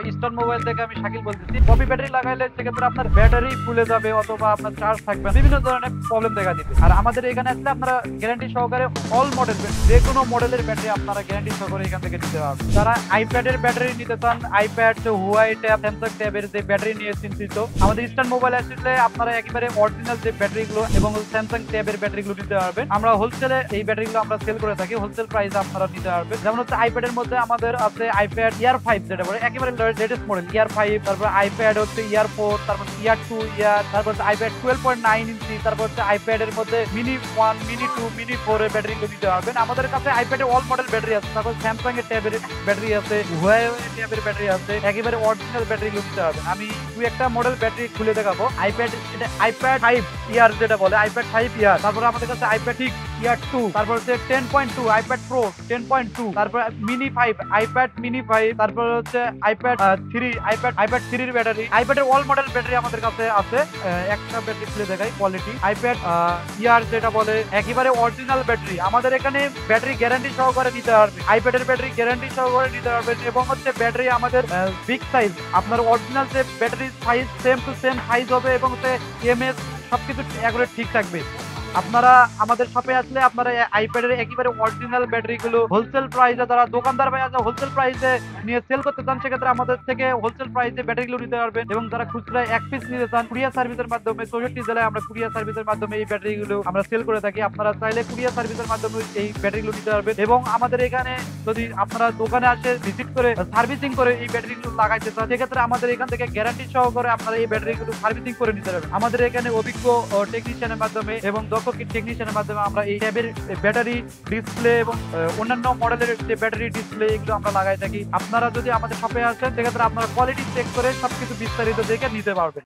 Eastern mobile থেকে আমি শাকিল বলতেছি। কপি ব্যাটারি লাগাইলে সেক্ষেত্রে আপনার ব্যাটারি ফুলে যাবে অথবা আপনার চার্জ থাকবে না, বিভিন্ন ধরনের প্রবলেম দেখা দিবে। আর আমাদের এখানে আসলে আপনারা গ্যারান্টি সহকারে অল মডেল, যে কোনো মডেলের ব্যাটারি আপনারা গ্যারান্টি সহকারে এখান থেকে নিতে পারবেন। যারা আইপ্যাডের ব্যাটারি নিতে চান, আইপ্যাড, হুয়াই ট্যাব, স্যামসাং ট্যাবের যে ব্যাটারি নিয়ে চিন্তিত, আমাদের ইস্টার্ন মোবাইল আসলে আপনারা একেবারে অরিজিনাল যে ব্যাটারিগুলো এবং স্যামসাং ট্যাবের ব্যাটারিগুলো নিতে পারবেন। আমরা হোলসেলে এই ব্যাটারিগুলো আমরা সেল করে থাকি, হোলসেল প্রাইসে আপনারা নিতে পারবেন। যেমন হচ্ছে আইপ্যাডের মধ্যে আমাদের আছে আইপ্যাড ইয়ার 5, যেটা বলে একেবারে লেটেস্ট মডেল ইয়ার 5, তারপর আইপ্যাড হচ্ছে ইয়ার 4, তারপর ইয়ার 2 ইয়ার, তারপর হচ্ছে আইপ্যাড 12.9 ইঞ্চি, তারপর হচ্ছে আইপ্যাড এর মধ্যে মিনি 1, মিনি 2, মিনি 4 এর ব্যাটারি গুলো দিতে পারবেন। আমাদের কাছে আইপ্যাডে অল মডেল ব্যাটারি আছে, তারপর স্যামসাং এর ট্যাবের ব্যাটারি আছে, হুয়াই ট্যাবের ব্যাটারি আছে, একেবারে অরিজিনাল ব্যাটারি গুলো দিতে পারবেন। আমি দুই একটা মডেল ব্যাটারি খুলে দেখাবো। আইপ্যাড, এটা আইপ্যাড 5 ইয়ার যেটা বলে, আইপ্যাড 5 ইয়ার, তারপর আমাদের কাছে আইপ্যাড 6 ইয়ার 2, তারপর হচ্ছে 10.2 আইপ্যাড প্রো 10.2, তারপর মিনি 5 আইপ্যাড মিনি 5, তারপর হচ্ছে আইপ্যাড 3 আইপ্যাড 3 এর ব্যাটারি। আইপ্যাডের অল মডেল ব্যাটারি আমাদের কাছে আছে। একটা ব্যাটারি খুলে দেখাই কোয়ালিটি। আইপ্যাড ইয়ার যেটা বলে একেবারে অরিজিনাল ব্যাটারি, আমাদের এখানে ব্যাটারি গ্যারান্টি সহকারে নিতে পারবে। আইপ্যাডের ব্যাটারি গ্যারান্টি সহকারে নিতে পারবেন এবং হচ্ছে ব্যাটারি আমাদের বিগ সাইজ, আপনার অরিজিনাল যে battery size same to same size হবে এবং হচ্ছে এমএস সবকিছু একেবারে ঠিক থাকবে। আপনারা আমাদের শপে আসলে আপনারা আইপ্যাডের একেবারে অরিজিনাল ব্যাটারি গুলো হোলসেল প্রাইসে, যারা দোকানদার ভাই আছে হোলসেল প্রাইসে নিয়ে সেল করতে চান, সেক্ষেত্রে আমাদের থেকে হোলসেল প্রাইসে ব্যাটারি গুলো নিতে পারবেন। এবং যারা খুচরা এক পিস নিতে চান, কুরিয়ার সার্ভিসের মাধ্যমে 64 জেলায় আমরা কুরিয়ার সার্ভিসের মাধ্যমে এই ব্যাটারি গুলো আমরা সেল করে থাকি। আপনারা চাইলে কুরিয়ার সার্ভিসের মাধ্যমে এই ব্যাটারি গুলো নিতে পারবেন। এবং আমাদের এখানে যদি আপনারা দোকানে আসে ভিজিট করে সার্ভিসিং করে এই ব্যাটারি গুলো লাগাইতে চান, সেক্ষেত্রে আমাদের এখান থেকে গ্যারান্টি সহকারে আপনারা এই ব্যাটারি গুলো সার্ভিসিং করে নিতে পারবেন। আমাদের এখানে অভিজ্ঞ টেকনিশিয়ানের মাধ্যমে এবং দক্ষ টেকনিশিয়ানের মাধ্যমে আমরা এই ট্যাবের ব্যাটারি ডিসপ্লে এবং অন্যান্য মডেলের যে ব্যাটারি ডিসপ্লে এগুলো আমরা লাগাই থাকি। আপনারা যদি আমাদের শপে আসেন, সেক্ষেত্রে আপনারা কোয়ালিটি চেক করে সবকিছু বিস্তারিত দেখে নিতে পারবেন।